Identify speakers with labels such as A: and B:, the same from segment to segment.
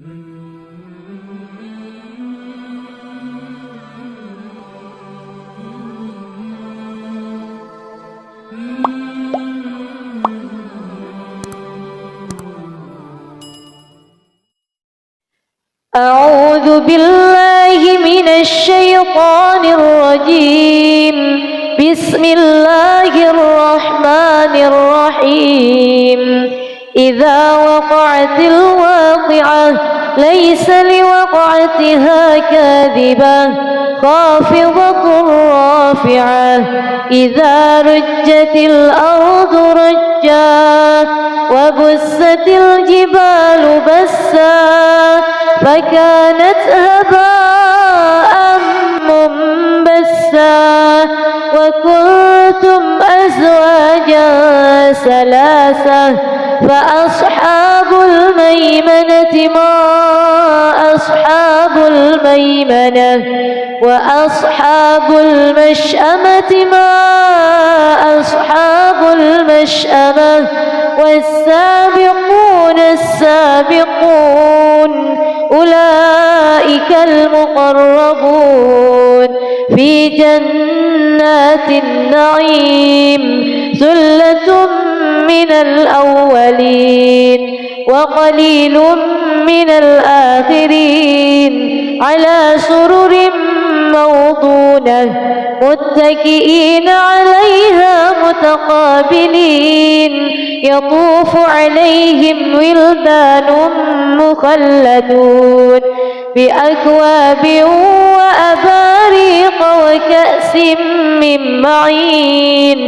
A: أعوذ بالله من الشيطان الرجيم. بسم الله الرحمن الرحيم. إذا وقعت الواقعة ليس لوقعتها كاذبة خافضة رافعة. إذا رجت الأرض رجا وبست الجبال بسا فكانت هباء منبثا وكنتم أزواجا ثلاثة فأصحاب الميمنة ما أصحاب الميمنة وأصحاب المشأمة ما أصحاب المشأمة والسابقون السابقون أولئك المقربون في جنات النعيم. ثلة من الأولين وقليل من الآخرين على سرر موضونة متكئين عليها متقابلين. يطوف عليهم ولدان مخلدون بأكواب وأباريق وكأس من معين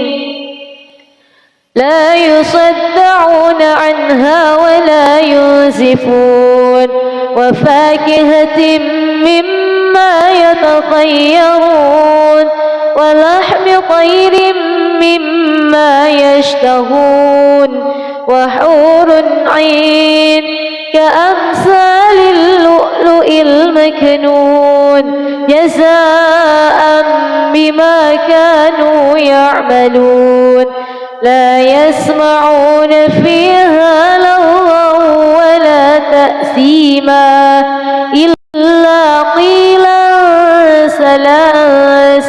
A: لا يصدعون عنها ولا ينزفون وفاكهة مما يتخيرون ولحم طير مما يشتهون وحور عين كأمثال اللؤلؤ المكنون جزاء بما كانوا يعملون. لا يسمعون فيها لغوا ولا تأثيما إلا قيلا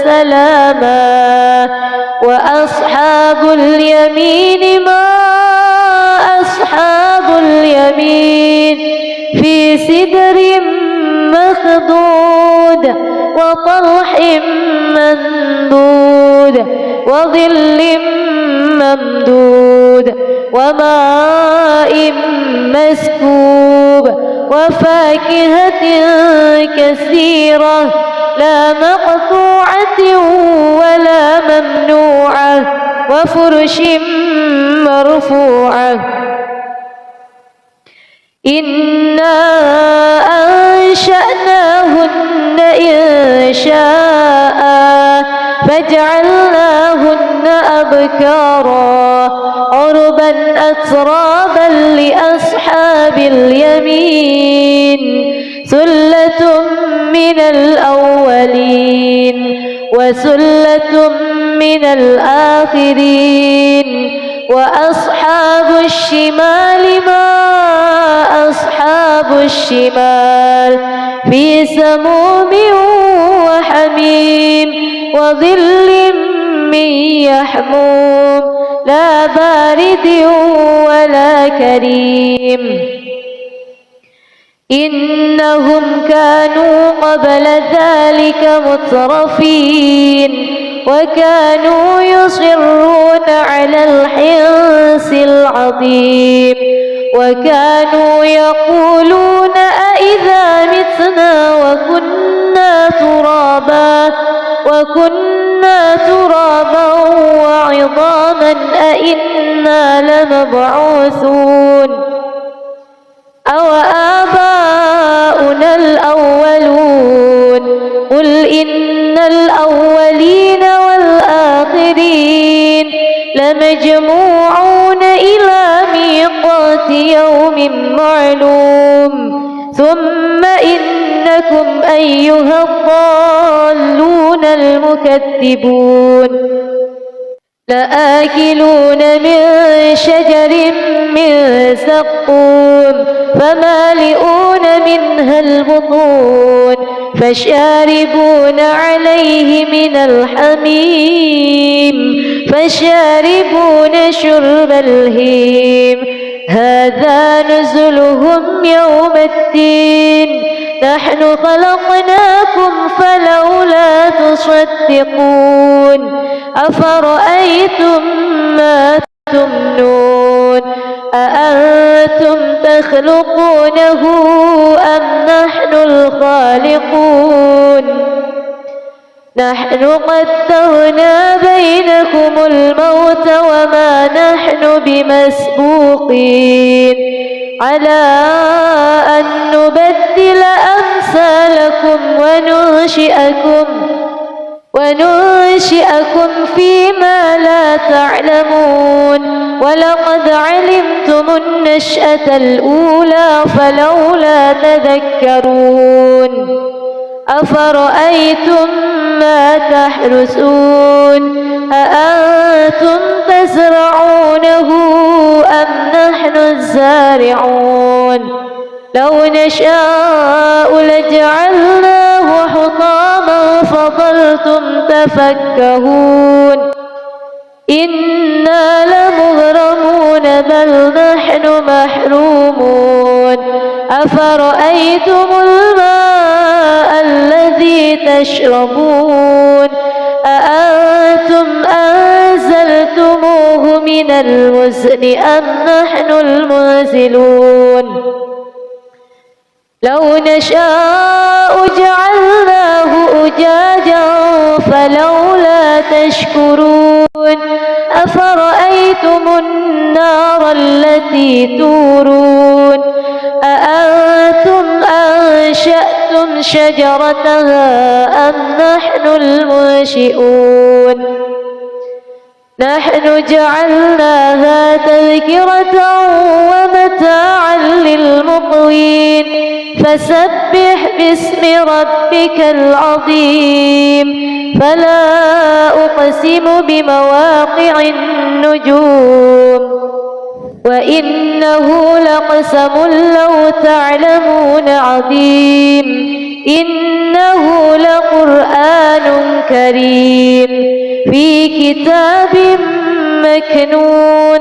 A: سلاما. وأصحاب اليمين ما أصحاب اليمين في سدر مخضود وطلح منضود وظل ممدود وماء مسكوب وفاكهة كثيرة لا مقطوعة ولا ممنوعة وفرش مرفوعة. إنا أنشأناهن إنشاء فجعلناهن أبكارا عربا أترابا لأصحاب اليمين. ثلة من الأولين وثلة من الآخرين. وأصحاب الشمال ما أصحاب الشمال في سموم وحميم وظل من يحموم لا بارد ولا كريم. إنهم كانوا قبل ذلك مترفين وكانوا يصرون على الحنث العظيم وكانوا يقولون أإذا متنا وكنا ترابا وعظاما أإنا لمبعوثون أو آباؤنا الأولون. قل إن الأولين والآخرين لمجموعون إلى ميقات يوم معلوم. ثم إنكم أيها الضالون المكذبون لآكلون من شجر من زقوم فمالئون منها البطون فشاربون عليه من الحميم فشاربون شرب الهيم هذا نزلهم يوم الدين نحن خلقناكم فلولا تصدقون أفرأيتم ما تمنون أأنتم تخلقونه أم نحن الخالقون نحن قدرنا بينكم الموت وما نحن بمسبوقين على أن نبدل أمثالكم وننشئكم فيما لا تعلمون ولقد علمتم النشأة الأولى فلولا تذكرون أفرأيتم ما تحرثون أأنتم تزرعونه أم نحن الزارعون لو نشاء لجعلناه حطاما فظلتم تفكهون إنا لمغرمون بل نحن محرومون أفرأيتم الماء الذي تشربون أأنتم أنزلتموه من المزن أم نحن المنزلون لو نشاء جعلناه أجاجا فلولا تشكرون أفرأيتم النار التي تورون أأنتم أنشأتم شجرتها أم نحن المنشئون نحن جعلناها تذكرة ومتاعا للمقوين فسبح باسم ربك العظيم فلا أقسم بمواقع النجوم وإنه لقسم لو تعلمون عظيم إنه لقرآن كريم في كتاب مكنون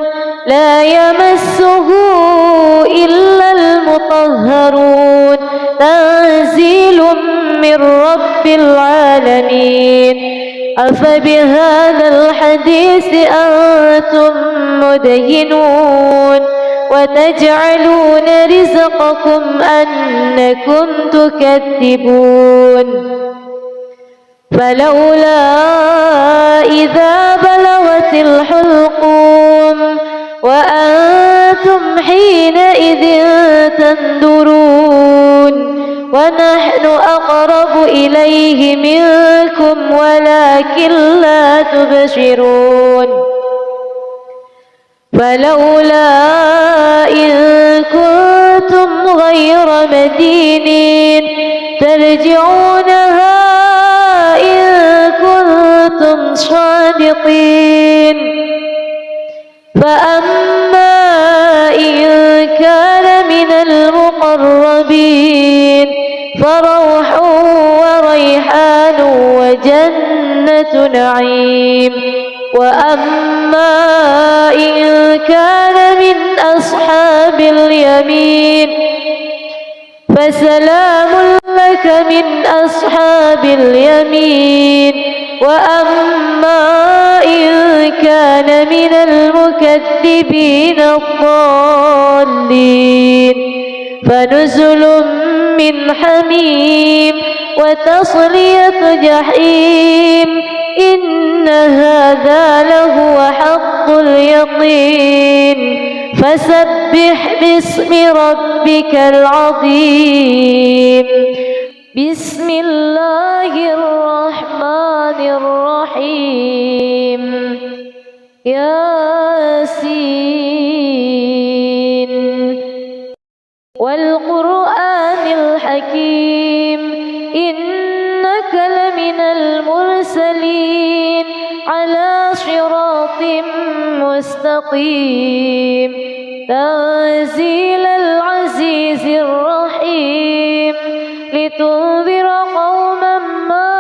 A: لا يمسه إلا المطهرون تنزيل من رب العالمين أفبهذا الحديث أنتم مدهنون وتجعلون رزقكم أنكم تكذبون فلولا إذا بلغت الحلقوم وأنتم حينئذ تنظرون ونحن أقرب إليه منكم ولكن لا تبصرون فلولا إن كنتم غير مدينين ترجعونها إن كنتم صادقين فأما إن كان من المقربين فروح وريحان وجنة نعيم وأما إن كان من أصحاب اليمين فسلام لك من أصحاب اليمين وأما إن كان من المكذبين الضالين فنزل من حميم وتصلية جحيم إن هذا لهو حق اليقين فسبح باسم ربك العظيم بسم الله الرحمن الرحيم ياسين والقرآن الحكيم إنك لمن المرسلين على صراط مستقيم تنزيل العزيز الرحيم لتنذر قوما ما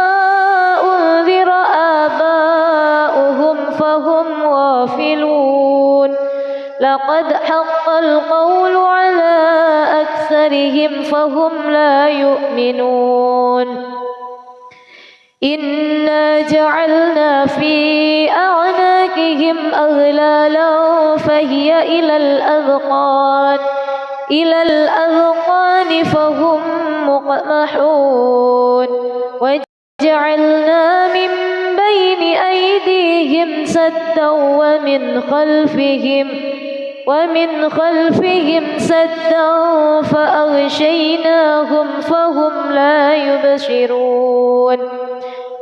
A: أنذر آباؤهم فهم غافلون لقد حق القول على أكثرهم فهم لا يؤمنون إنا جعلنا في أعناقهم أغلالا فهي إلى الأذقان فهم مقمحون وجعلنا من بين أيديهم سدا ومن خلفهم سدا فأغشيناهم فهم لا يبصرون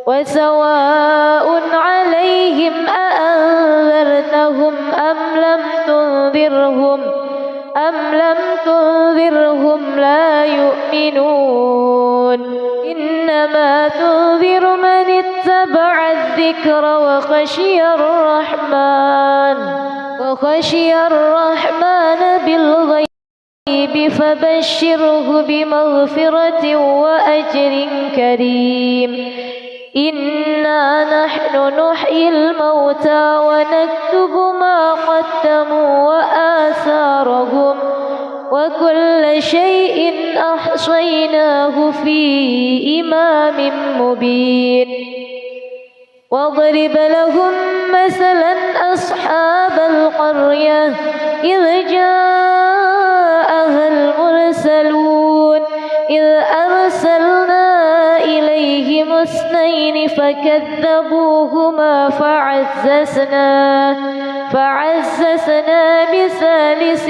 A: وسواء عليهم أأنذرتهم أم لم تنذرهم لا يؤمنون إنما تنذر من اتبع الذكر وخشي الرحمن بالغيب فبشره بمغفرة وأجر كريم إنا نحن نحيي الموتى ونكتب ما قدموا وآثارهم وكل شيء أحصيناه في إمام مبين واضرب لهم مثلا أصحاب القرية إذ جاءها المرسلون إذ أرسلنا إليهم اثنين فكذبوهما فعززنا بثالث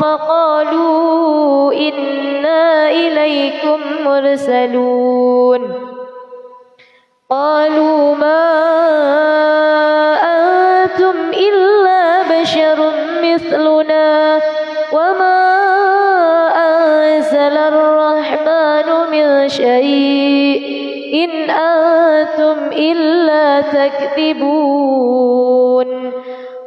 A: فقالوا إنا إليكم مرسلون قالوا ما أنتم إلا بشر مثلنا وما أنزل الرحمن من شيء إن أنتم إلا تكذبون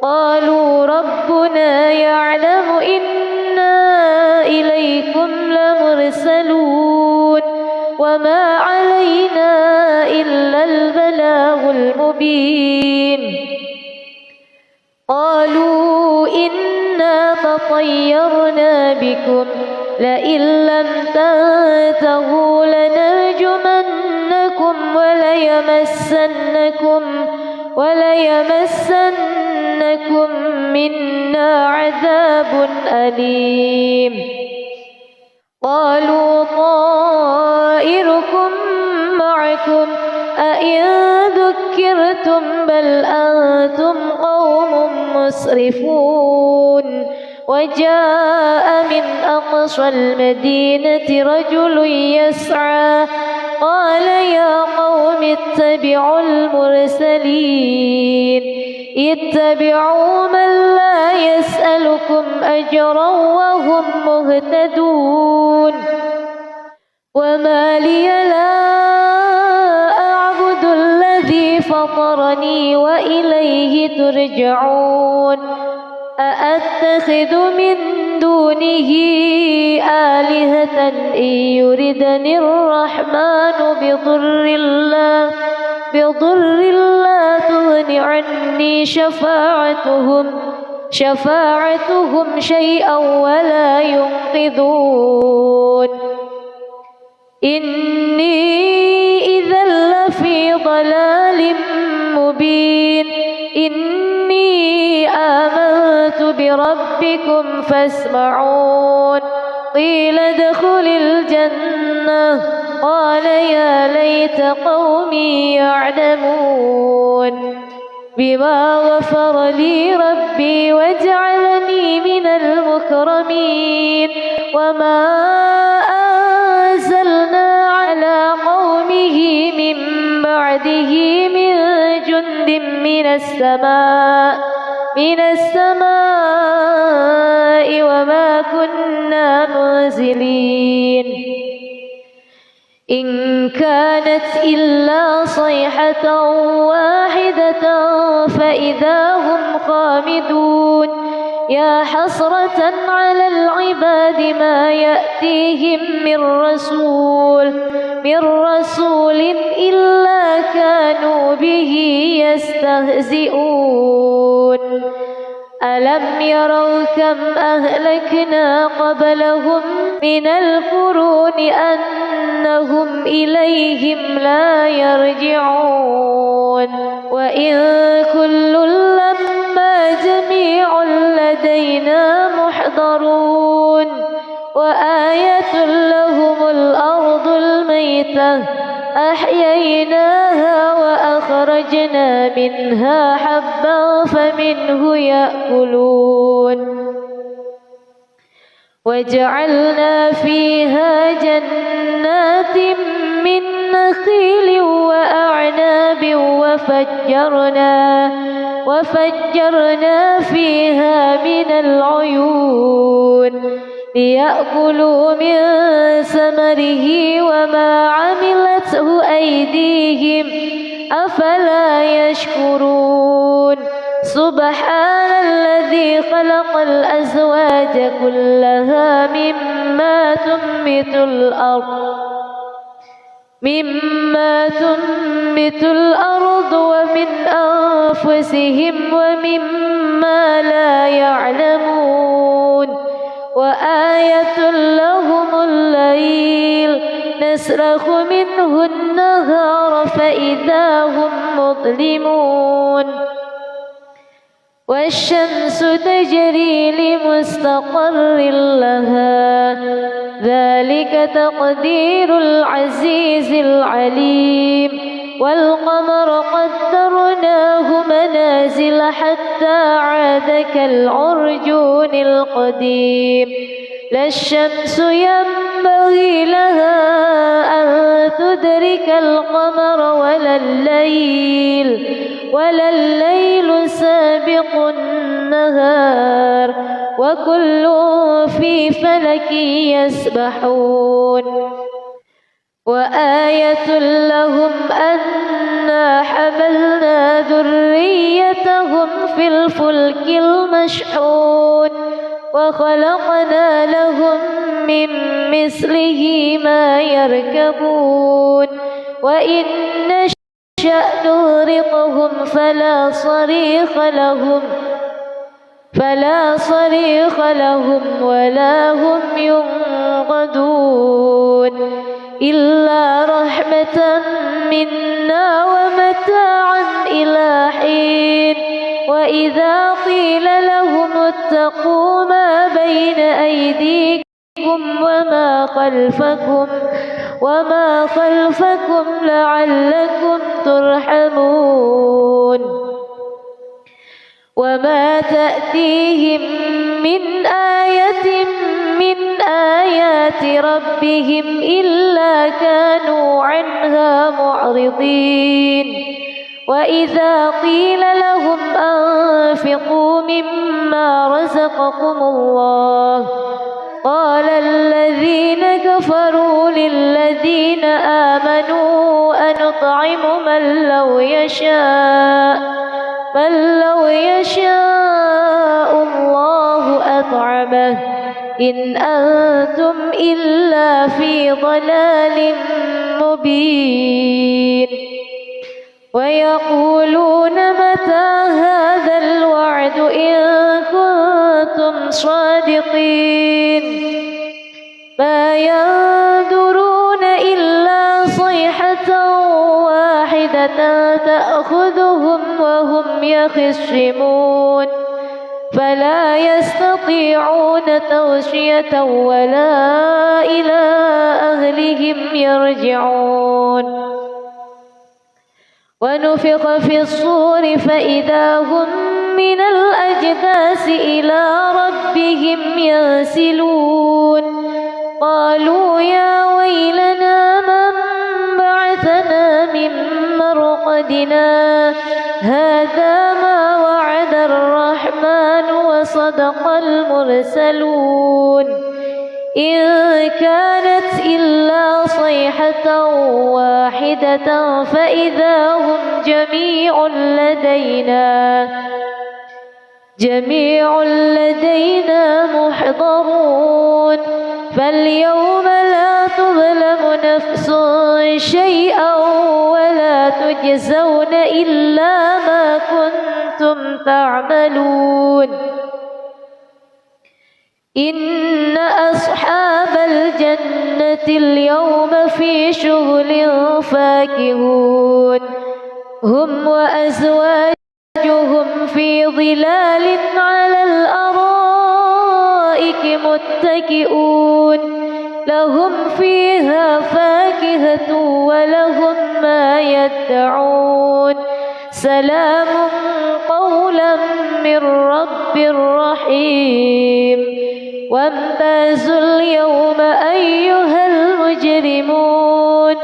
A: قالوا ربنا يعلم إنا إليكم لمرسلون وما علينا إلا البلاغ المبين قالوا إنا تطيرنا بكم لئن لم تنتهوا لنرجمنكم وليمسنكم منا عذاب أليم قالوا طائركم معكم أئن ذكرتم بل أنتم قوم مسرفون وجاء من أقصى المدينة رجل يسعى قال يا قوم اتبعوا المرسلين اتبعوا من لا يسألكم أجرا وهم مهتدون وما لي لا أعبد الذي فطرني وإليه ترجعون أأتخذ من دونه آلهة إن يردني الرحمن بضر لا تغن عني شفاعتهم شيئا ولا ينقذون إني إذا لفي ضلال مبين إني آمنت بربكم فاسمعون قيل ادخل الجنة قال يا ليت قومي يعلمون بما غفر لي ربي وجعلني من المكرمين وما أنزلنا على قومه من بعده من جند من السماء وما كنا منزلين إن كانت إلا صيحة واحدة واحدة فإذا هم خامدون يا حسرة على العباد ما يأتيهم من رسول إلا كانوا به يستهزئون ألم يروا كم أهلكنا قبلهم من القرون أنهم إليهم لا يرجعون وإن كل لما جميع لدينا محضرون وآية لهم الأرض الميتة أحييناها وأخرجنا منها حبا فمنه يأكلون وجعلنا فيها جنات من نخيل وأعناب وفجرنا فيها من العيون ليأكلوا من ثمره وما عملته أيديهم أفلا يشكرون سبحان الذي خلق الأزواج كلها مما تنبت الأرض ومن أنفسهم ومما لا يعلمون وآية لهم الليل نسلخ منه النهار فإذا هم مظلمون والشمس تجري لمستقر لها ذلك تقدير العزيز العليم والقمر قدرناه منازل حتى عاد كالعرجون القديم لا الشمس ينبغي لها أن تدرك القمر ولا الليل سابق النهار وكل في فلك يسبحون وآية لهم أنا حملنا ذريتهم في الفلك المشحون وخلقنا لهم من مثله ما يركبون وإن نشأ نغرقهم فلا صريخ لهم ولا هم ينقذون إلا رحمة منا ومتاعا إلى حين وإذا قيل لهم اتقوا ما بين أيديكم وما خلفكم لعلكم ترحمون وما تأتيهم من آية من آيات ربهم إلا كانوا عنها معرضين وإذا قيل لهم أنفقوا مما رزقكم الله قال الذين كفروا للذين آمنوا أنطعم من لو يشاء الله أطعمه إن أنتم إلا في ضلال مبين ويقولون متى هذا الوعد إن كنتم صادقين ما ينظرون إلا صيحة واحدة تأخذهم وهم يخصمون فلا يستطيعون توصية ولا إلى أهلهم يرجعون ونفخ في الصور فإذا هم من الأجداث إلى ربهم ينسلون قالوا يا ويلنا من بعثنا من مرقدنا هذا ما وعد الرحمن وصدق المرسلون إن كانت إلا صيحة واحدة فإذا هم جميع لدينا محضرون فاليوم لا تظلم نفس شيئا ولا تجزون إلا ما كنتم تعملون إن أصحاب الجنة اليوم في شغل فاكهون هم وأزواجهم في ظلال على الأرائك متكئون لهم فيها فاكهة ولهم ما يدعون سلام قولا من رب رحيم وامتازوا اليوم أيها المجرمون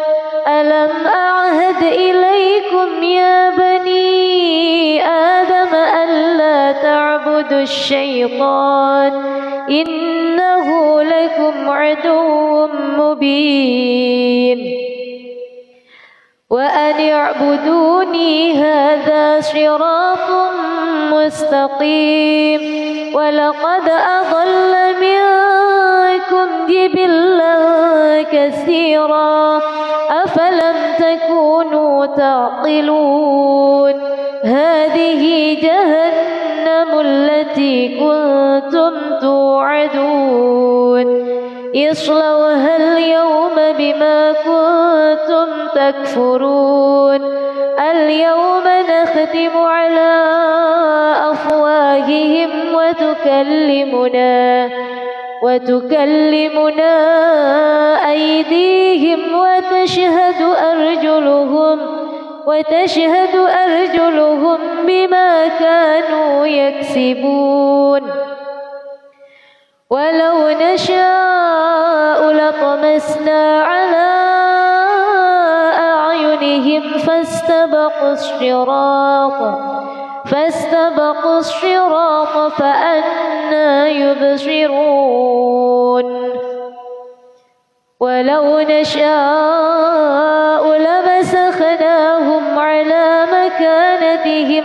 A: ألم أعهد إليكم يا بني آدم ألا تعبدوا الشيطان إنه لكم عدو مبين وأن اعبدوني هذا صراط مستقيم ولقد أضل منكم جبلا كثيرا أفلم تكونوا تعقلون هذه جهنم التي كنتم توعدون اصلوها اليوم بما كنتم تكفرون اليوم نختم على أفواههم وتكلمنا أيديهم وتشهد أرجلهم بما كانوا يكسبون ولو نشاء لطمسنا على أعينهم فاستبقوا الصراط فأنى يبصرون ولو نشاء لمسخناهم على مكانتهم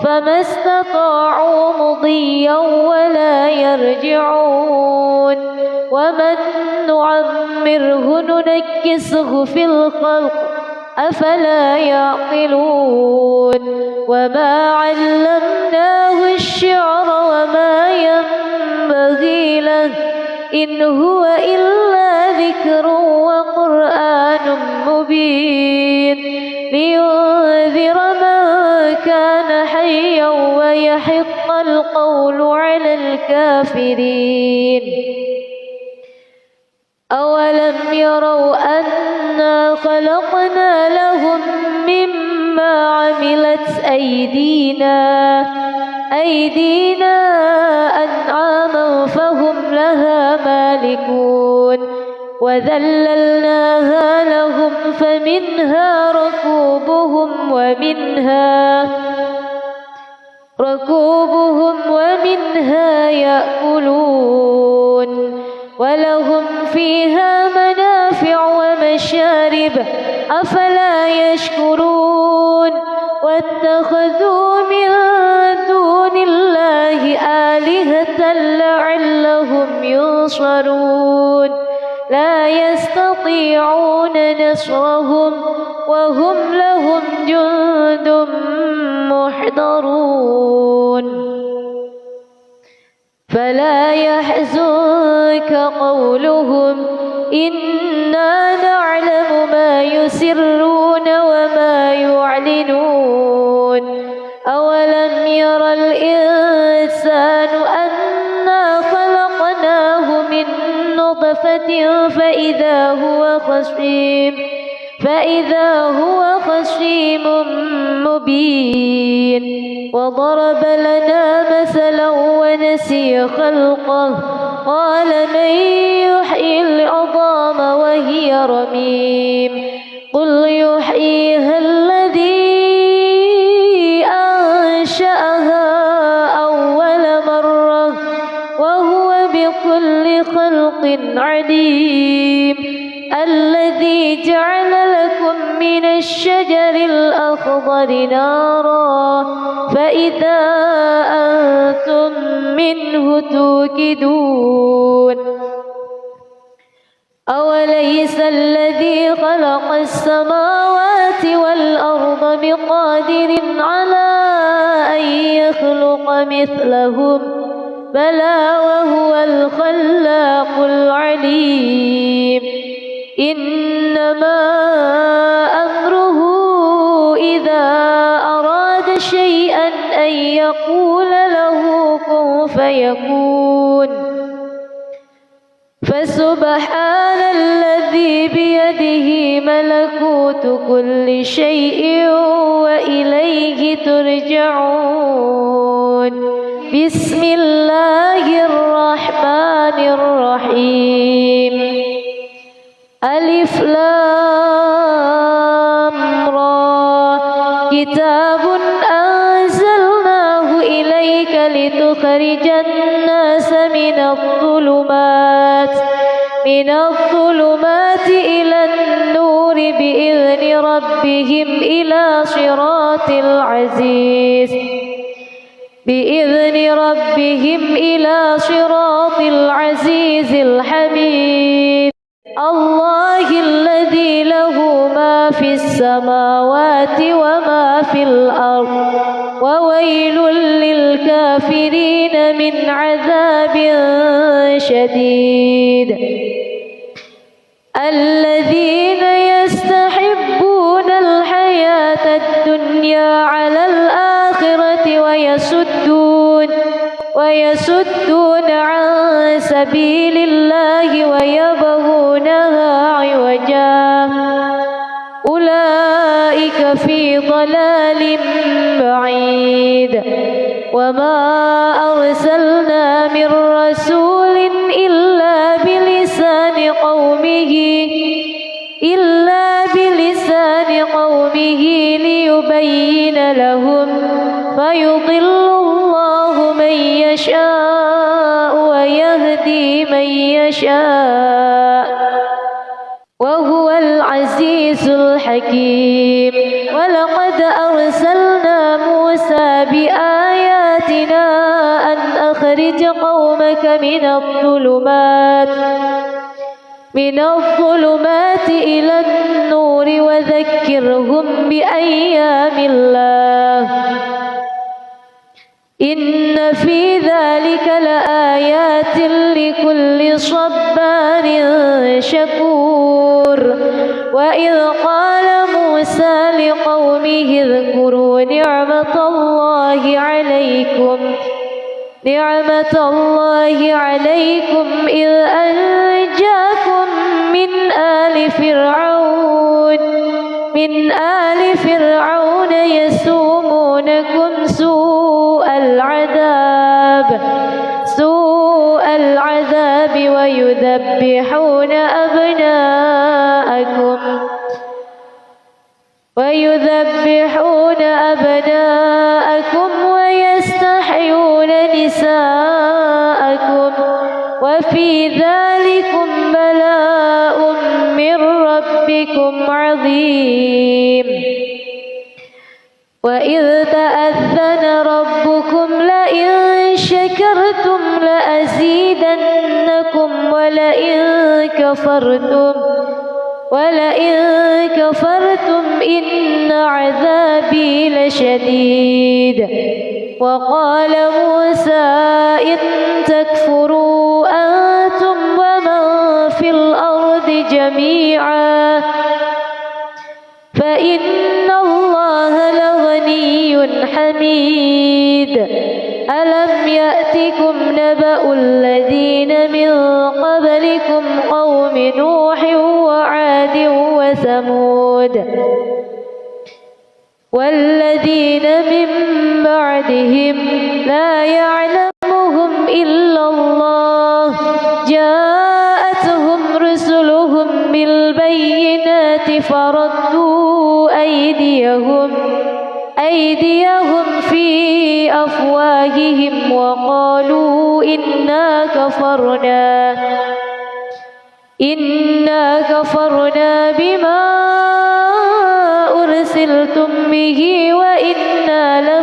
A: فما استطاعوا مضيا ولا يرجعون ومن نعمره ننكسه في الخلق أفلا يعقلون وما علمناه الشعر وما ينبغي له إن هو إلا ذكر وقرآن مبين لينذر من كان حيا ويحق القول على الكافرين أولم يروا أنا خلقنا لهم مما عملت أيدينا أنعاما فهم لها مالكون وذللناها لهم فمنها ركوبهم ومنها يأكلون ولهم فيها منافع ومشارب أفلا يشكرون واتخذوا من دون الله آلهة لعلهم ينصرون لا يستطيعون نصرهم وهم لهم جند محضرون فلا يحزنك قولهم إنا نعلم ما يسرون وما يعلنون أولم ير الإنسان أنا خلقناه من نطفة فإذا هو خصيم مبين وضرب لنا مثلا ونسي خلقه قال من يحيي العظام وهي رميم قل يحييها الذي أنشأها أول مرة وهو خلق عليم الذي جعل لكم من الشجر الأخضر نارا فإذا أنتم منه توقدون أوليس الذي خلق السماوات والأرض بقادر على أن يخلق مثلهم بلى وهو الخلاق العليم إنما أمره إذا أراد شيئا أن يقول له كن فيكون فسبحان الذي بيده ملكوت كل شيء وإليه ترجعون بسم الله الرحمن الرحيم ألف لام را كتاب أنزلناه إليك لتخرج الناس من الظلمات إلى النور بإذن ربهم إلى صراط العزيز الحميد الله الذي له ما في السماوات وما في الأرض وويل للكافرين من عذاب شديد الذين يستحبون الحياة الدنيا على الآخرة ويصدون عن سبيل الله ويبغونها عوجا أولئك في ضلال بعيد وما أرسلنا من رسول إلا بلسان قومه ليبين لهم فيضل الله من يشاء ويهدي من يشاء وهو العزيز الحكيم ولقد أرسلنا موسى بآياتنا أن أخرج قومك من الظلمات إلى النور وذكرهم بأيام الله إن في ذلك لآيات لكل صبار شكور وإذ قال موسى لقومه اذكروا نعمة الله عليكم إذ أنجاكم من آل فرعون يسومونكم سوء العذاب ويذبحون أبناءكم ويستحيون نساءكم وفي ذلكم بلاء من ربكم عظيم وإذ تأذن ربكم لئن شكرتم لأزيدنكم ولئن كفرتم إن عذابي لشديد وقال موسى إن تكفروا أنتم ومن في الأرض جميعا فإن الله لغني حميد ألم يأتكم نبأ الذين من قبلكم قوم نوح وعاد وثمود والذين من بعدهم لا يعلمهم إلا الله جاءتهم رسلهم بالبينات فردوا أيديهم في أفواههم وقالوا إنا إنا كفرنا بما أرسلتم به وإنا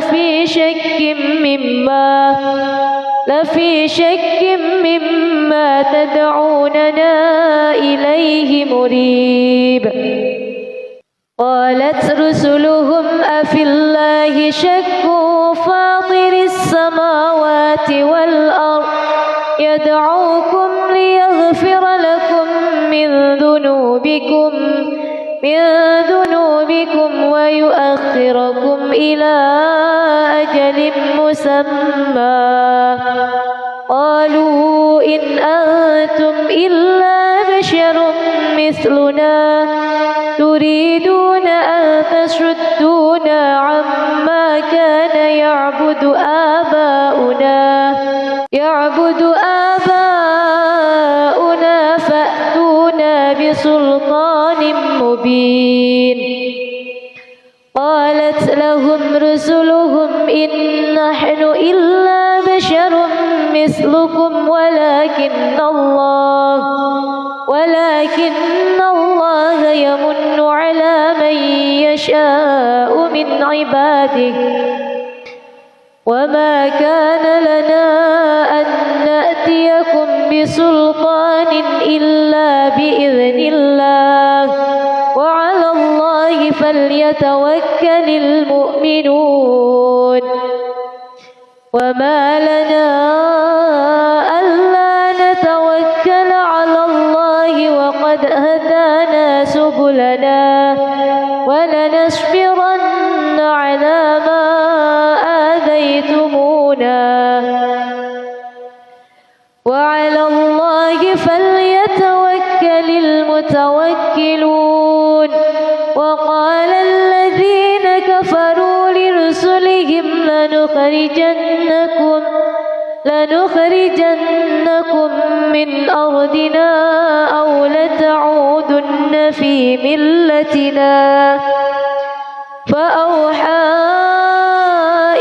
A: لفي شك مما تدعوننا إليه مريب. قالت رسلهم أفي الله شك فاطر السماوات والأرض يدعوكم ليغفر لكم من ذنوبكم ويؤخركم إلى أجل مسمى. قالوا إن أنتم إلا بشر مثلنا تريدون أن تصدونا عما كان يعبد آباؤنا فأتونا بسلطان مبين. قالت لهم رسلهم إن نحن إلا بشر مثلكم ولكن الله يمن على من يشاء من عباده وما كان لنا أن نأتيكم بسلطان إلا بإذن الله وعلى الله فليتوكل المؤمنون. وما لنا ألا نتوكل على الله وقد هدانا سبلنا ولنصبرن على ما آذيتمونا وعلى الله فليتوكل المتوكلون. وقال الذين كفروا لرسلهم لنخرجنكم من أرضنا أو لتعودن في ملتنا. فأوحى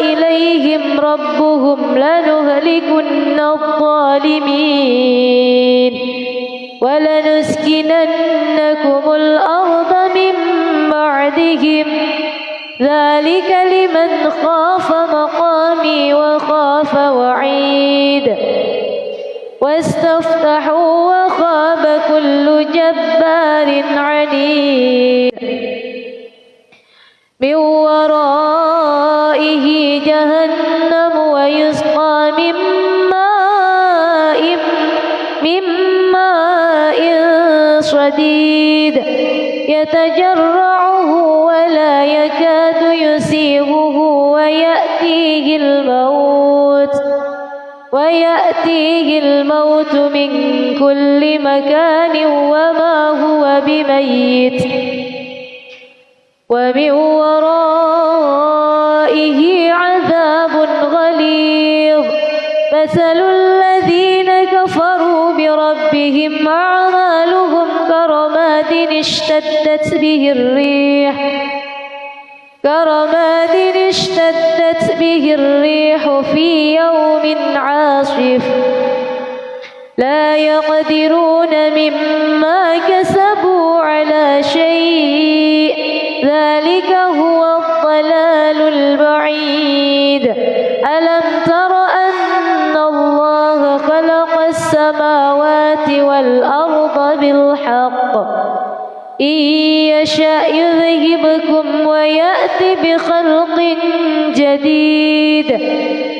A: إليهم ربهم لنهلكن الظالمين ولنسكننكم الأرض من بعدهم ذلك لمن خاف مقامي وخاف وعيد. واستفتحوا وخاب كل جبار عنيد. من ورائه جهنم ويسقى من ماء صديد يتجرعه ولا يكاد يسيغه ويأتيه الموت من كل مكان وما هو بميت ومن ورائه عذاب غليظ. مثل الذين كفروا بربهم أعمالهم كرماد اشتدت به الريح في يوم عاصف لا يقدرون مما كسبوا على شيء ذلك هو الضلال البعيد. ألم تر أن الله خلق السماوات والأرض بالحق إن يشأ يذهبكم ويأت بخلق جديد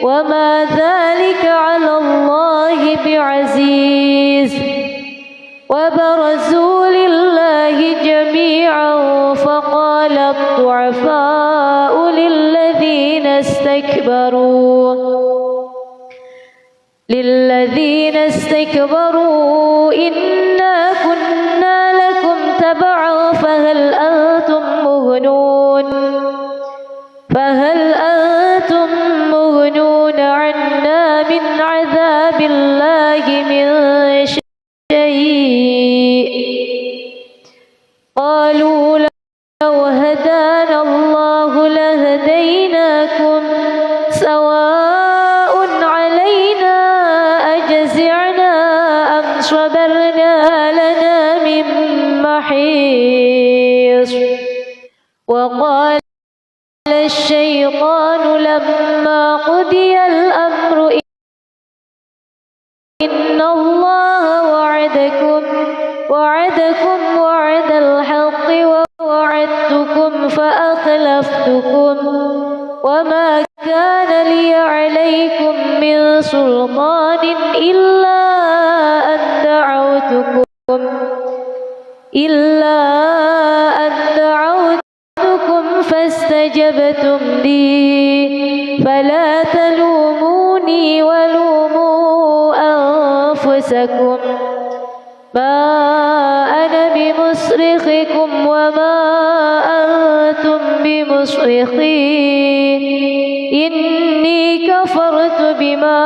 A: وما ذلك على الله بعزيز. وبرزوا لله جميعا فقال الضعفاء للذين استكبروا إنا كنا لكم تبعا فهل أنتم مغنون عنا من عذاب الله من شيء. قالوا لو هدانا الله لهديناكم سواء علينا أجزعنا أم صبرنا لنا الشيطان لما قضي الأمر إن الله وعدكم وعد الحق ووعدتكم فأخلفتكم وما كان لي عليكم من سلطان إلا أن دعوتكم فاستجبتم لي فلا تلوموني ولوموا أنفسكم ما أنا بمصرخكم وما أنتم بمصرخي إني كفرت بما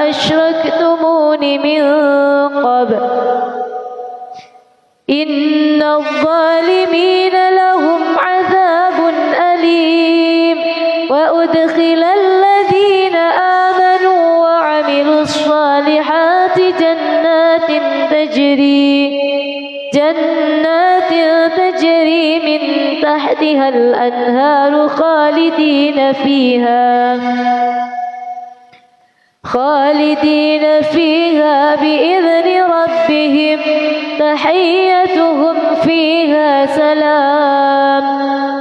A: أشركتمون من قبل إن الظالمين لهم عذاب أليم وأدخل الذين آمنوا وعملوا الصالحات جنات تجري من تحتها الأنهار خالدين فيها بإذن ربهم تحيتهم فيها سلام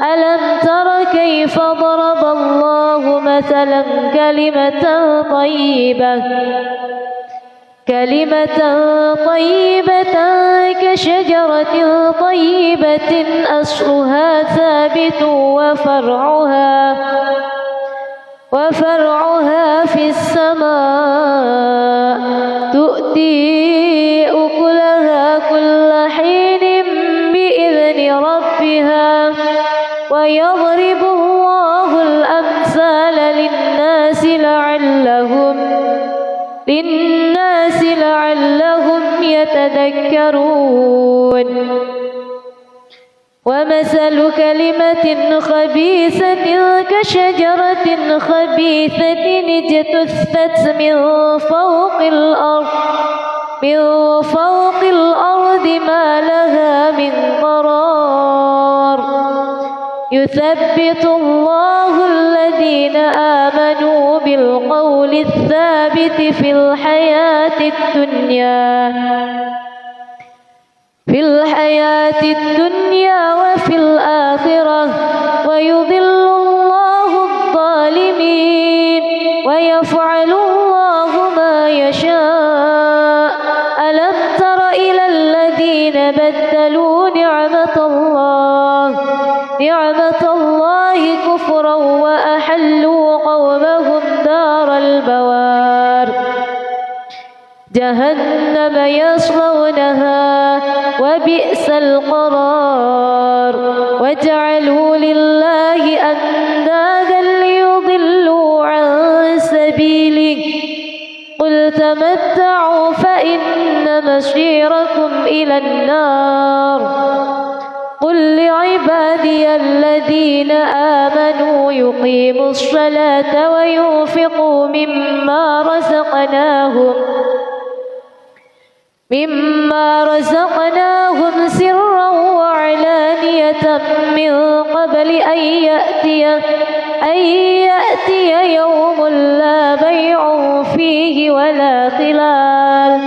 A: ألم تر كيف ضرب الله مثلا كلمة طيبة كشجرة طيبة أصلها ثابت وفرعها في السماء تؤتي أكلها كل حين بإذن ربها ويضرب الله الأمثال للناس لعلهم يتذكرون ومثل كلمة خبيثة كشجرة خبيثة اجتثت من فوق الأرض ما لها من قرار يثبت الله الذين آمنوا بالقول الثابت في الحياة الدنيا وفي الآخرة ويضل الله الظالمين ويفعل الله ما يشاء ألم تر إلى الذين بدلوا نعمة الله كفرا وأحلوا قومهم دار البوار جهنم يصلونها وبئس القرار وجعلوا لله أندادا ليضلوا عن سبيله قل تمتعوا فإن مصيركم إلى النار قل لعبادي الذين آمنوا يقيموا الصلاة وينفقوا مما رزقناهم سرا وعلانية من قبل أن يأتي يوم لا بيع فيه ولا خلال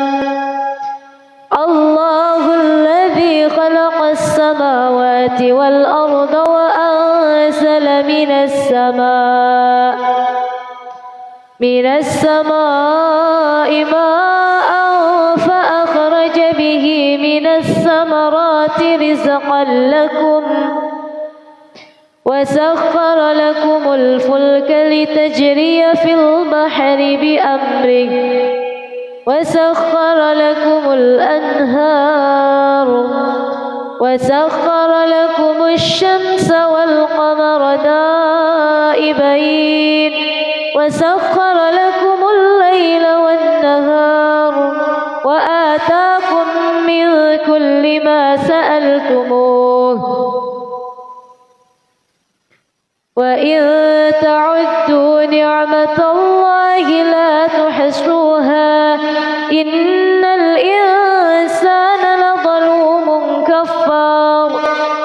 A: الله الذي خلق السماوات والأرض وأنزل من السماء ماء فأخرج به من الثمرات رزقا لكم وسخر لكم الفلك لتجري في البحر بأمره وسخر لكم الأنهار وسخر لكم الشمس والقمر دائبين وسخر لكم الليل والنهار وآتاكم من كل ما سألتموه وإن تعدوا نعمة الله لا تحصوها إن الإنسان لظلوم كفار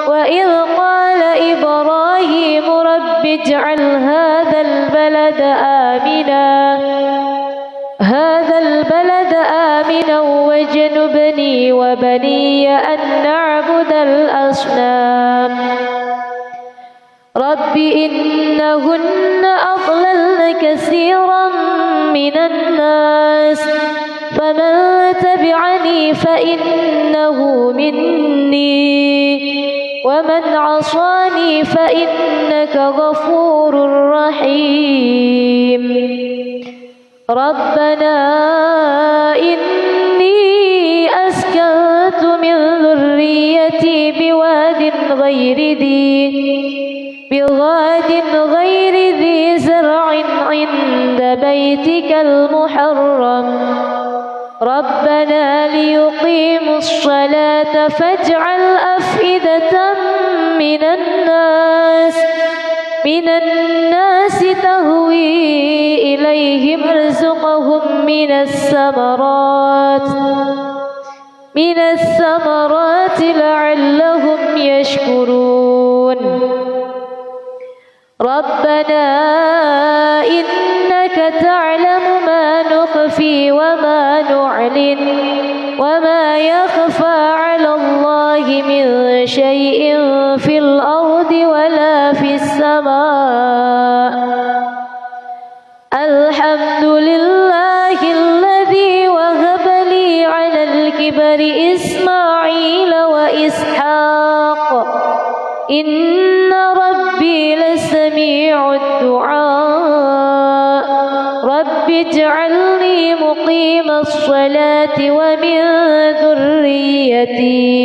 A: وإذ قال إبراهيم رب اجعل هذا البلد آمنا واجنبني وبني أن نعبد الأصنام رب إنهن أضللن كثيرا من الناس فمن تبعني فإنه مني ومن عصاني فإنك غفور رحيم ربنا إني أسكنت من ذريتي بواد غير ذي زرع عند بيتك المحرم ربنا ليقيموا الصلاة فاجعل أفئدة من الناس تهوي إليهم ارزقهم من الثمرات لعلهم يشكرون ربنا إنك تعلم ما نخفي وما نعلن وما يخفى على الله من شيء في الأرض ولا في السماء الحمد لله الذي وهب لي على الكبر إسماعيل وإسحاق إن ربي لسميع الدعاء رب اجعلني مقيم الصلاة ومن ذريتي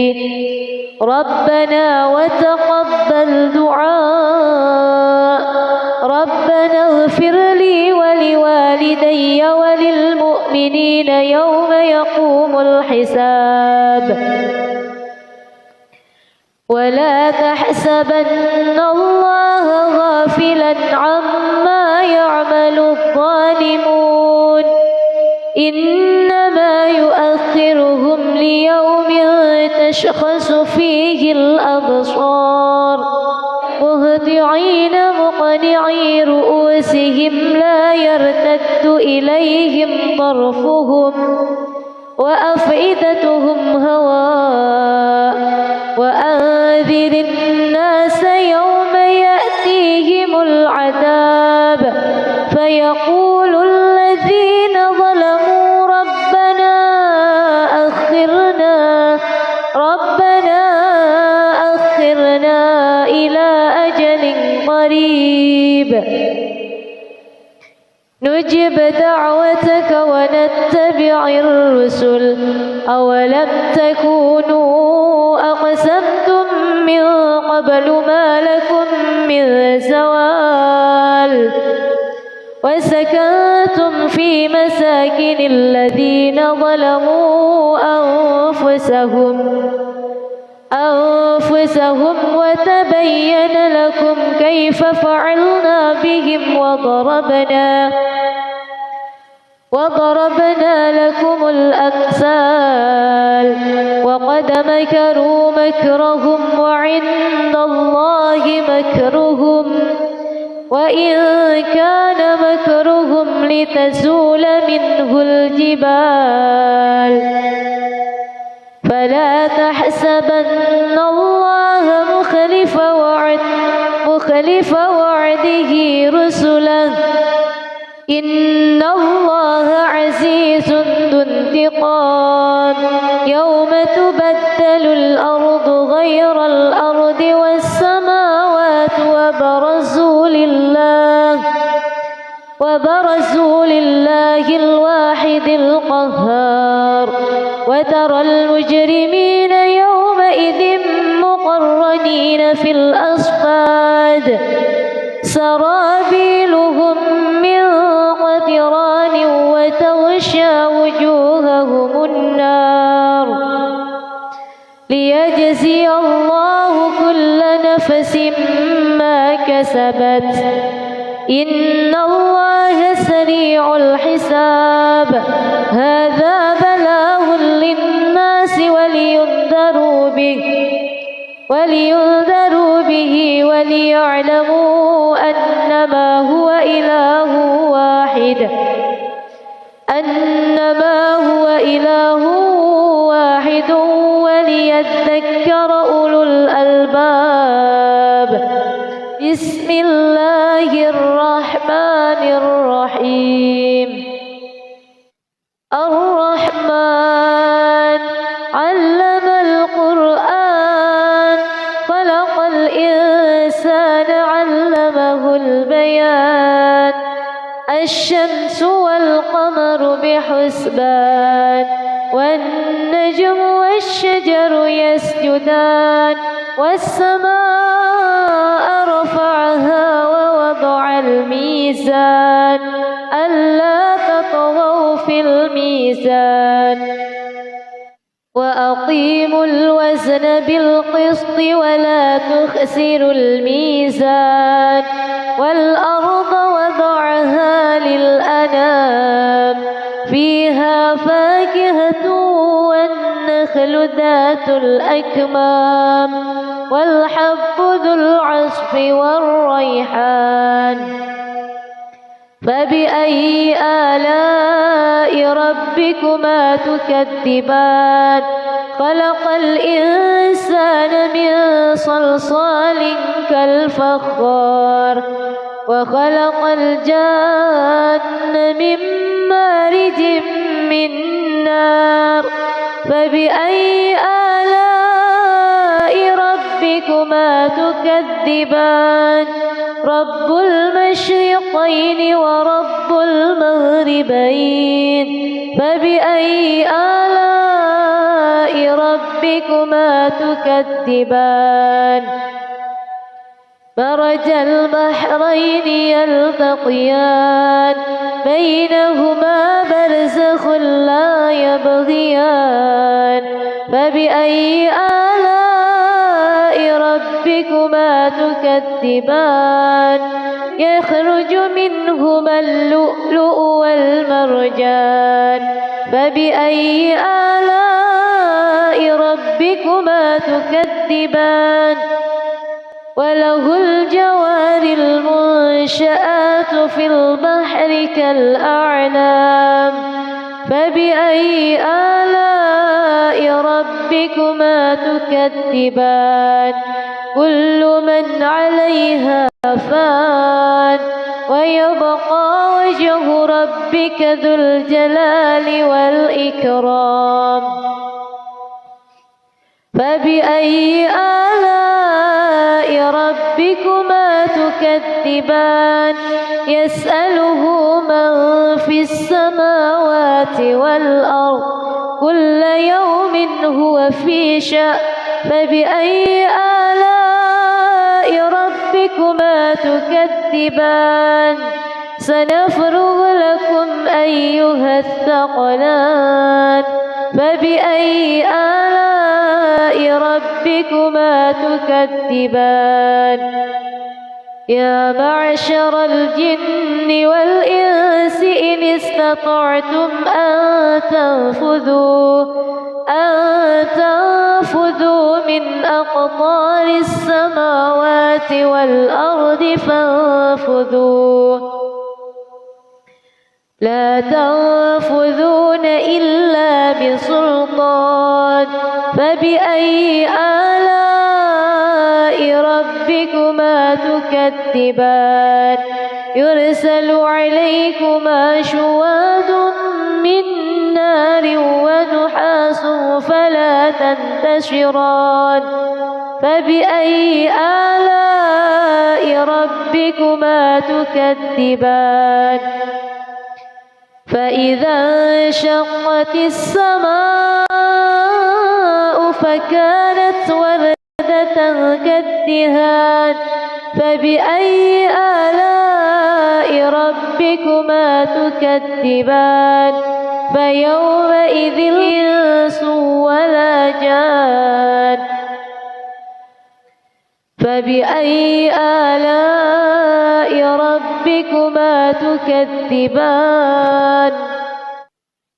A: ربنا وتقبل دعاء ربنا اغفر لي ولوالدي وللمؤمنين يوم يقوم الحساب ولا تحسبن الله غافلا عما يعمل الظالمون إنما يؤخرهم ليوم تشخص فيه الأبصار مهطعين مقنعي رؤوسهم لا يرتد إليهم طرفهم وأفئدتهم هواء وأنذر الناس يوم يأتيهم العذاب فيقول الذين ظلموا ربنا أخرنا إلى أجل قريب نجب دعوتك ونتبع الرسل أولم تكونوا أقسمتم من قبل ما لكم من زوال وسكنتم في مساكن الذين ظلموا أنفسهم وتبين لكم كيف فعلنا بهم وضربنا لكم الأمثال وقد مكروا مكرهم وعند الله مكرهم وإن كان مكرهم لتزول منه الجبال فلا تحسبن الله مخلف وعده رسله إن الله عزيز ذو انتقام يوم تبدل الأرض غير الأرض والسماوات وبرزوا لله الواحد القهار وترى المجرمين يومئذ مقرنين في الأصفاد سرابيلهم من قطران وتغشى وجوههم النار ليجزي الله كل نفس ما كسبت إن الله سريع الحساب هذا بلاغ للناس ولينذروا به ولينذروا به وليعلموا أنما هو إله واحد وليذكر أولو الألباب. بسم الله الرحمن الرحيم. الرحمن علم القرآن خلق الإنسان علمه البيان. الشمس والقمر بحسبان والنجم والشجر يسجدان والسماء رفعها ووضع الميزان ألا تطغوا في الميزان وأقيموا الوزن بالقسط ولا تخسروا الميزان والأرض وضعها للأنام فيها فاكهة والنخل ذات الأكمام والحب ذو العصف والريحان. فبأي آلاء ربكما تكذبان؟ خلق الإنسان من صلصال كالفخار وخلق الجان من مارج من نار. فبأي آلاء ربكما تكذبان؟ رب المشرقين ورب المغربين. فبأي آلاء ربكما تكذبان؟ مرج البحرين يلتقيان بينهما برزخ لا يبغيان. فبأي آلاء ربكما تكذبان؟ يخرج منهما اللؤلؤ والمرجان. فبأي آلاء ربكما تكذبان؟ وله الجوار المنشآت في البحر كالأعلام. فبأي آلاء ربكما تكذبان؟ كل من عليها فان ويبقى وجه ربك ذو الجلال والإكرام. فبأي آلاء ربكما تكذبان؟ يسأله من في السماوات والأرض كل يوم هو في شأن. فبأي آلاء ربكما تكذبان؟ سنفرغ لكم أيها الثقلان. فبأي آلاء ربكما تكذبان؟ يا معشر الجن والإنس إن استطعتم أن تنفذوا من أقطار السماوات والأرض فانفذوا لا تنفذون إلا بسلطان. فبأي آلاء ربكما تكذبان؟ يرسل عليكما شواظ من نار ونحاس فلا تنتشران. فبأي آلاء ربكما تكذبان؟ فإذا انشقت السماء فكانت وردة كالدهان. فبأي آلاء ربكما تكذبان؟ فيومئذ الإنس ولا جان. فبأي آلاء ربكما تكذبان؟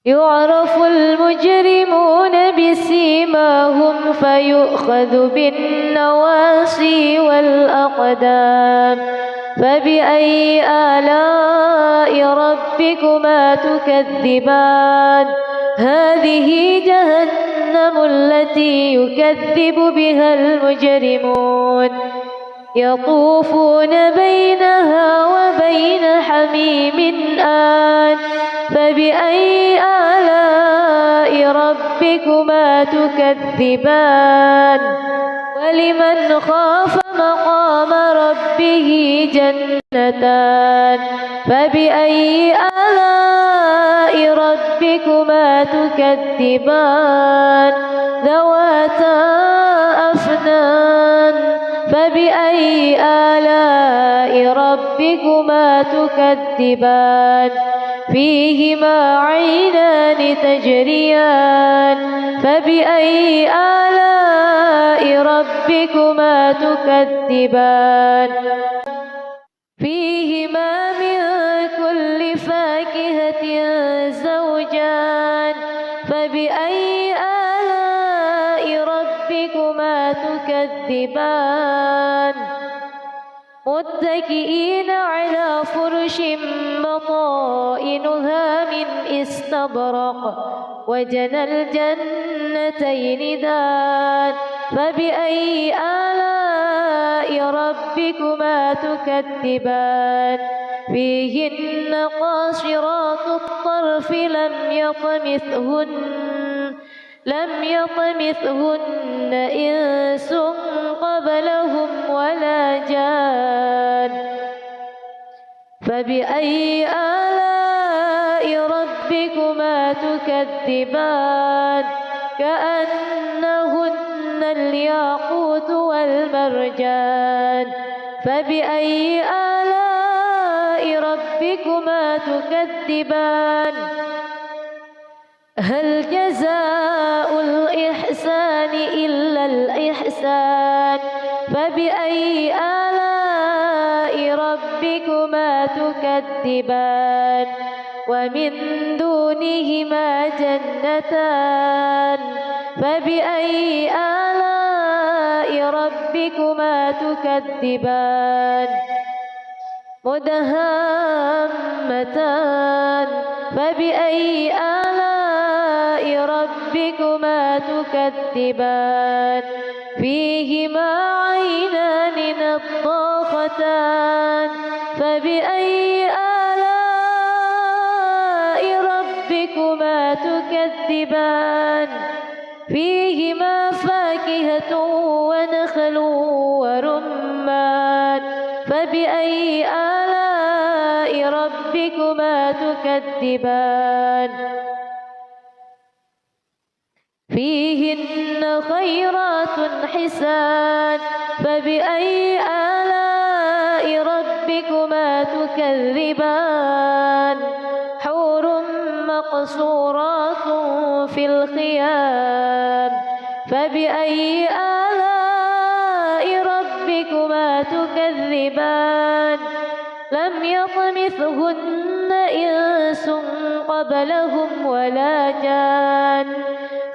A: يعرف المجرمون بسيماهم فيؤخذ بالنواصي والأقدام فبأي آلاء ربكما تكذبان هذه جهنم التي يكذب بها المجرمون يطوفون بينها وبين حميم آن فبأي آلاء ربكما تكذبان ولمن خاف مقام ربه جنتان فبأي آلاء ربكما تكذبان ذواتا أفنان فبأي آلاء ربكما تكذبان فيهما عينان تجريان فبأي آلاء ربكما تكذبان فيهما من كل فاكهة زوجان فبأي آلاء ربكما تكذبان متكئين على فرش بطائنها من استبرق وجنى الجنتين دان فبأي آلاء ربكما تكذبان فيهن قاصرات الطرف لم يطمثهن إنس قبلهم ولا جان فبأي آلاء ربكما تكذبان كأنهن الياقوت والمرجان فبأي آلاء ربكما تكذبان هل جزاء الإحسان إلا الإحسان فبأي آلاء ربكما تكذبان ومن دونهما جنتان فبأي آلاء ربكما تكذبان مدهامتان فبأي آلاء ربكما تكذبان فيهما عينان نضاختان فبأي آلاء ربكما تكذبان فيهما فاكهة ونخل ورمان فبأي آلاء ربكما تكذبان فيهن خيرات حسان فبأي آلاء ربكما تكذبان حور مقصورات في الخيام فبأي آلاء ربكما تكذبان لم يطمثهن إنس قبلهم ولا جان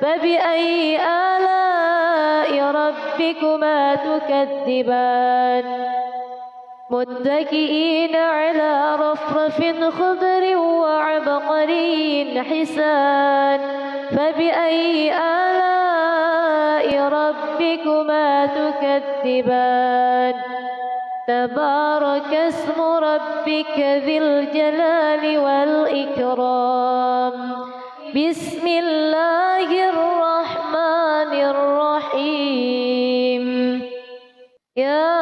A: فبأي آلاء ربكما تكذبان متكئين على رفرف خضر وعبقري حسان فبأي آلاء ربكما تكذبان تبارك اسم ربك ذي الجلال والإكرام بسم الله الرحمن الرحيم يا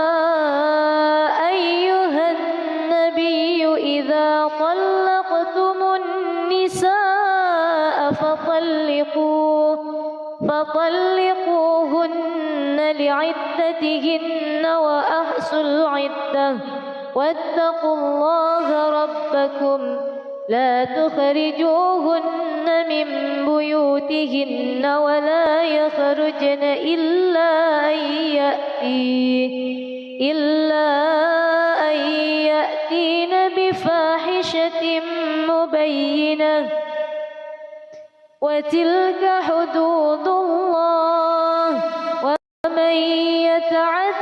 A: أيها النبي إذا طلقتم النساء فطلقوهن لعدتهن وأحصوا العدة واتقوا الله ربكم لا تخرجوهن من بيوتهن ولا يخرجن إلا أن يأتين بفاحشة مبينة وتلك حدود الله ومن يتعد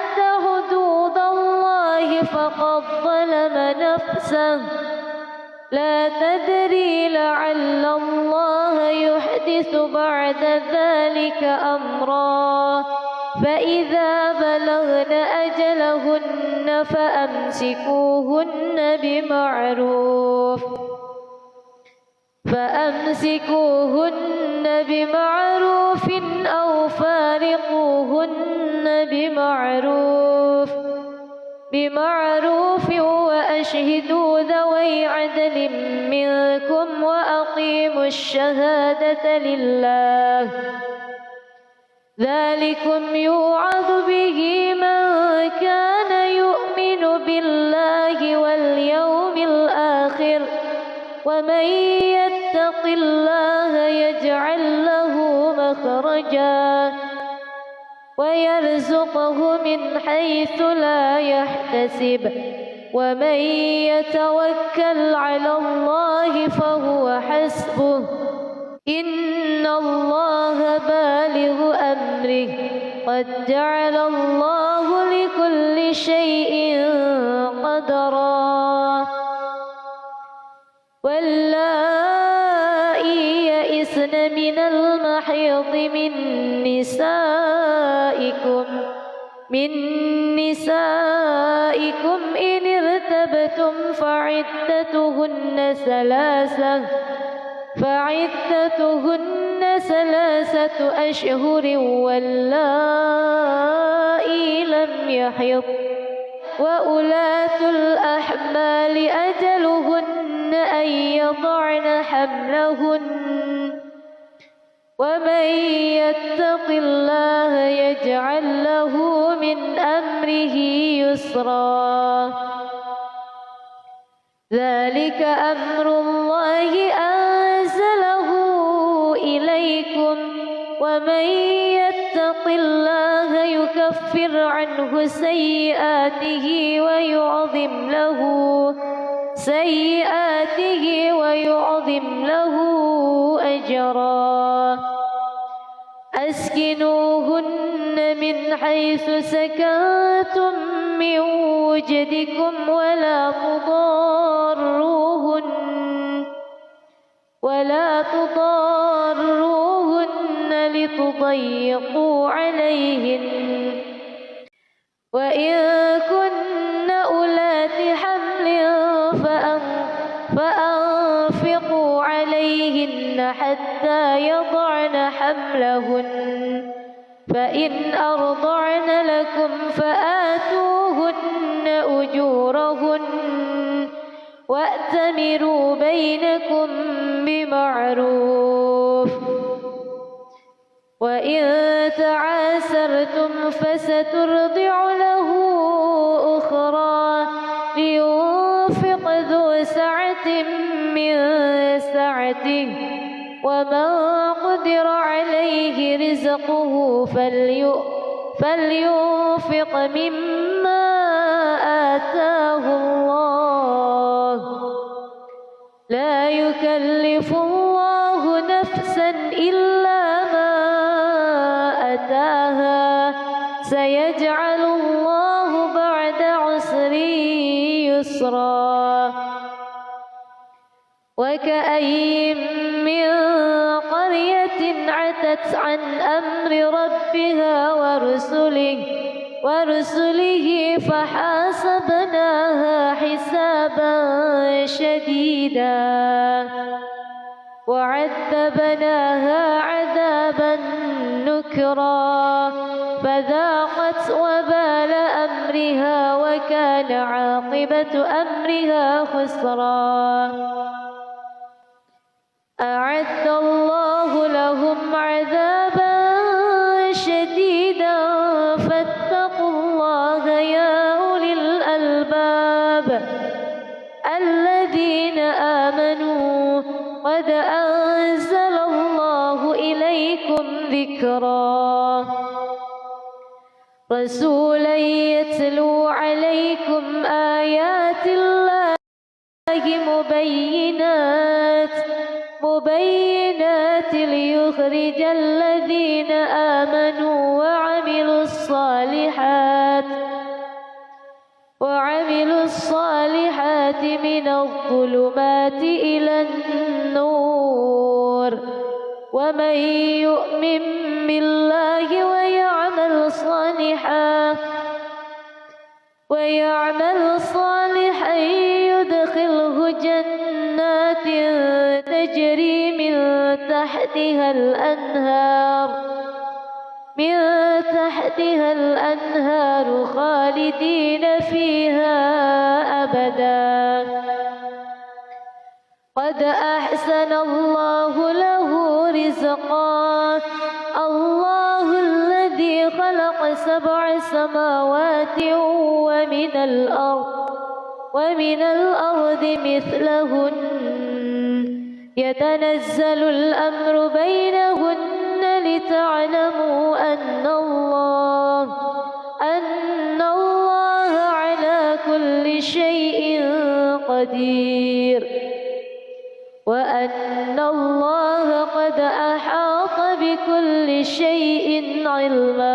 A: حدود الله فقد ظلم نفسه لا تدري لعل الله يحدث بعد ذلك أمرا فإذا بلغن أجلهن فأمسكوهن بمعروف أو فارقوهن بمعروف وأشهدوا ذوي عدل منكم وأقيموا الشهادة لله ذلكم يوعظ به من كان يؤمن بالله واليوم الآخر ومن يتق الله يجعل له مخرجا ويرزقه من حيث لا يحتسب ومن يتوكل على الله فهو حسبه إن الله بالغ أمره قد جعل الله لكل شيء قدرا واللائي يئسن من المحيض من نسائكم إن ارتبتم فعدتهن ثلاثة أشهر واللائي لم يحض وأولاة الأحمال أجلهن أن يضعن حملهن ومن يتق الله يجعل له من أمره يسرا ذلك أمر الله أنزله إليكم ومن يتق الله يكفر عنه سيئاته ويعظم له أجرا أسكنوهن من حيث سكنتم من وجدكم ولا تضاروهن لتضيقوا عليهن وإن كن أولات حمل فأنفقوا عليهن حتى يضعن حملهن فإن أرضعن لكم فآتوهن أجورهن وأتمروا بينكم بمعروف وإن تعاسرتم فسترضع له أخرى لينفق ذو سعة من سعته ومن قدر عليه رزقه فلينفق مما آتاه الله لا يكلف الله نفسا إلا ما أتاها سيجعل الله بعد عسر يسرا وكأين من قرية عتت عن أمر ربها ورسله فحاسبناها حسابا شديدا وعذبناها عذابا نكرا فذاقت وبال أمرها وكان عاقبة أمرها خسرا أعد الله لهم عذابا شديدا فاتقوا الله يا أولي الألباب الذين آمنوا قد أنزل الله إليكم ذكرا رسولا يتلو عليكم آيات الله مبينات ليخرج الذين آمنوا وعملوا الصالحات من الظلمات إلى النور ومن يؤمن بالله ويعمل صالحا يدخله جنات تجري من تحتها الأنهار خالدين فيها أبدا قد أحسن الله له رزقا الله الذي خلق 7 سماوات ومن الأرض مثلهن يتنزل الأمر بينهن لتعلموا أن الله على كل شيء قدير وأن الله قد أحاط بكل شيء علما.